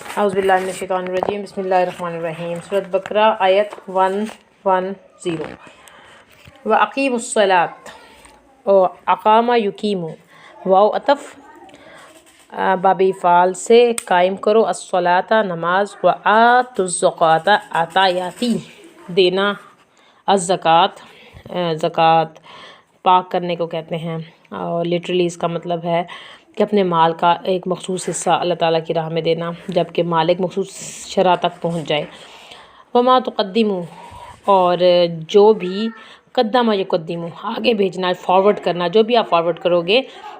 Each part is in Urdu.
اعوذ باللہ من الشیطان الرجیم بسم اللہ الرحمن الرحیم سورۃ بقرہ آیت 110 وَأَقِیمُوا الصَّلَاةَ او اقام یقیم واو عطف باب فعال سے قائم کرو الصلاۃ نماز وآتوا الزکوٰۃ عطایاتی دینا الزکوٰۃ زکوٰۃ پاک کرنے کو کہتے ہیں اور لٹرلی اس کا مطلب ہے کہ اپنے مال کا ایک مخصوص حصہ اللہ تعالیٰ کی راہ میں دینا جب کہ مال ایک مخصوص شرح تک پہنچ جائے۔ وما تقدموا اور جو بھی قدم یقدموا آگے بھیجنا فارورڈ کرنا جو بھی آپ فارورڈ کرو گے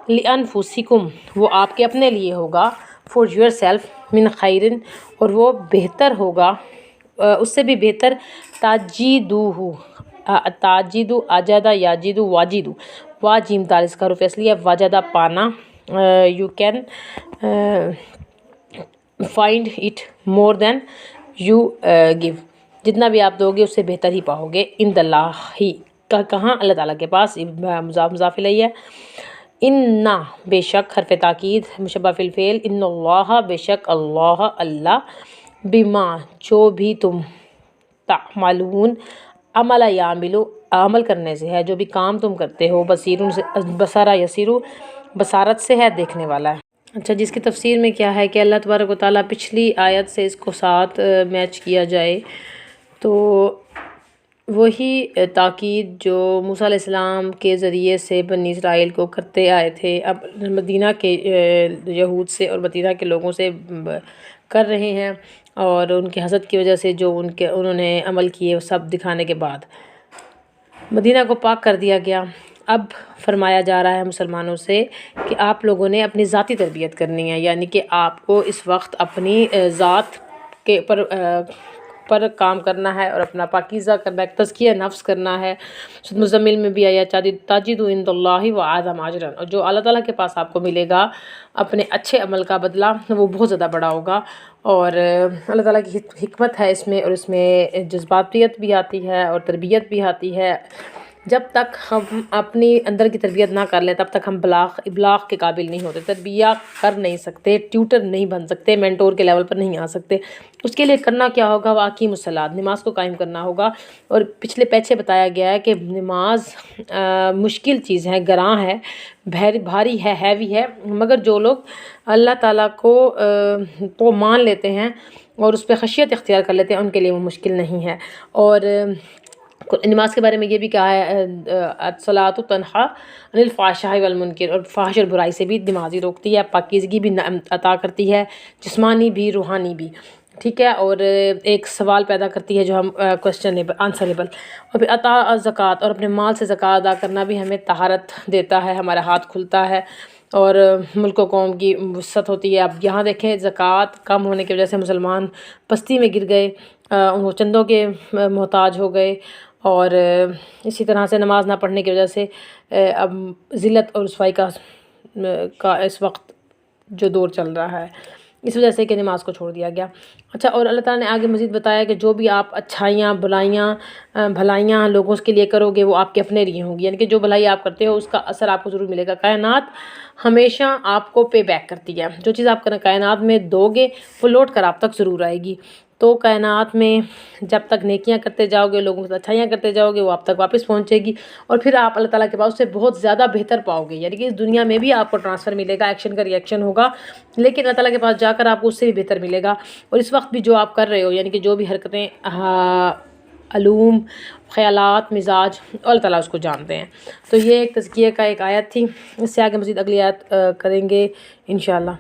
لانفسکم وہ آپ کے اپنے لیے ہوگا فار یور سیلف من خیرن اور وہ بہتر ہوگا اس سے بھی بہتر تاجیدوہ تاجیدو اجادہ یاجیدو واجیدو واجیم دال اس کا حرف اصلی ہے وجدہ پانا you can find it more than you give جتنا بھی آپ دو گے اس سے بہتر ہی پاؤ گے ان اللہ ہی کہاں اللہ تعالیٰ کے پاس مضاف مضاف الیہ ہے انا بے شک حرف تاکید مشبہ فی الفعل ان اللہ بے شک اللہ بما جو بھی تم تعملون عمل یعملو عمل کرنے سے ہے جو بھی کام تم کرتے ہو بصیرون سے بصرہ یسیرو بصارت سے ہے دیکھنے والا ہے۔ اچھا جس کی تفسیر میں کیا ہے کہ اللہ تبارک و تعالیٰ پچھلی آیت سے اس کو ساتھ میچ کیا جائے تو وہی تاکید جو موسیٰ علیہ السلام کے ذریعے سے بنی اسرائیل کو کرتے آئے تھے اب مدینہ کے یہود سے اور مدینہ کے لوگوں سے کر رہے ہیں اور ان کے حسد کی وجہ سے جو انہوں نے عمل کیے وہ سب دکھانے کے بعد مدینہ کو پاک کر دیا گیا۔ اب فرمایا جا رہا ہے مسلمانوں سے کہ آپ لوگوں نے اپنی ذاتی تربیت کرنی ہے یعنی کہ آپ کو اس وقت اپنی ذات کے پر کام کرنا ہے اور اپنا پاکیزہ کرنا ہے تزکیہ نفس کرنا ہے۔ سورۃ مزمل میں بھی آیا تاجدوا عند اللہ وأعظم اجرا اور جو اللہ تعالیٰ کے پاس آپ کو ملے گا اپنے اچھے عمل کا بدلہ وہ بہت زیادہ بڑا ہوگا اور اللہ تعالیٰ کی حکمت ہے اس میں اور اس میں جذباتیت بھی آتی ہے اور تربیت بھی آتی ہے۔ جب تک ہم اپنی اندر کی تربیت نہ کر لیں تب تک ہم ابلاغ کے قابل نہیں ہوتے تربیہ کر نہیں سکتے ٹیوٹر نہیں بن سکتے مینٹور کے لیول پر نہیں آ سکتے۔ اس کے لیے کرنا کیا ہوگا وَأَقِیمُوا الصَّلَاةَ نماز کو قائم کرنا ہوگا اور پچھلے پیچھے بتایا گیا ہے کہ نماز مشکل چیز ہے گراں ہے بھاری ہے ہیوی ہے مگر جو لوگ اللہ تعالیٰ کو مان لیتے ہیں اور اس پہ خشیت اختیار کر لیتے ہیں ان کے لیے وہ مشکل نہیں ہے۔ اور نماز کے بارے میں یہ بھی کہا ہے الصلاۃ تنہی عن الفحشاء والمنکر اور فحش اور برائی سے بھی نماز ہی روکتی ہے پاکیزگی بھی عطا کرتی ہے جسمانی بھی روحانی بھی ٹھیک ہے اور ایک سوال پیدا کرتی ہے جو ہم کوسچنیبل آنسریبل اور پھر عطا زکوٰۃ اور اپنے مال سے زکوٰۃ ادا کرنا بھی ہمیں طہارت دیتا ہے ہمارا ہاتھ کھلتا ہے اور ملک و قوم کی وسعت ہوتی ہے۔ اب یہاں دیکھیں زکوٰۃ کم ہونے کی وجہ سے مسلمان پستی میں گر گئے وہ چندوں کے محتاج ہو گئے اور اسی طرح سے نماز نہ پڑھنے کی وجہ سے اب ذلت اور رسوائی کا اس وقت جو دور چل رہا ہے اس وجہ سے کہ نماز کو چھوڑ دیا گیا۔ اچھا اور اللہ تعالیٰ نے آگے مزید بتایا کہ جو بھی آپ اچھائیاں بھلائیاں لوگوں کے لیے کرو گے وہ آپ کے اپنے لیے ہوں گی یعنی کہ جو بھلائی آپ کرتے ہو اس کا اثر آپ کو ضرور ملے گا۔ کائنات ہمیشہ آپ کو پے بیک کرتی ہے جو چیز آپ کائنات میں دو گے وہ لوٹ کر آپ تک ضرور آئے گی تو کائنات میں جب تک نیکیاں کرتے جاؤ گے لوگوں سے اچھائیاں کرتے جاؤ گے وہ آپ تک واپس پہنچے گی اور پھر آپ اللہ تعالیٰ کے پاس اس سے بہت زیادہ بہتر پاؤ گے یعنی کہ اس دنیا میں بھی آپ کو ٹرانسفر ملے گا ایکشن کا ری ایکشن ہوگا لیکن اللہ تعالیٰ کے پاس جا کر آپ کو اس سے بھی بہتر ملے گا اور اس وقت بھی جو آپ کر رہے ہو یعنی کہ جو بھی حرکتیں علوم خیالات مزاج اللہ تعالیٰ اس کو جانتے ہیں۔ تو یہ ایک تزکیہ کا ایک آیت تھی اس سے آگے مزید اگلی آیت کریں گے انشاءاللہ۔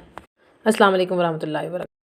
السلام علیکم ورحمۃ اللہ وبرکاتہ۔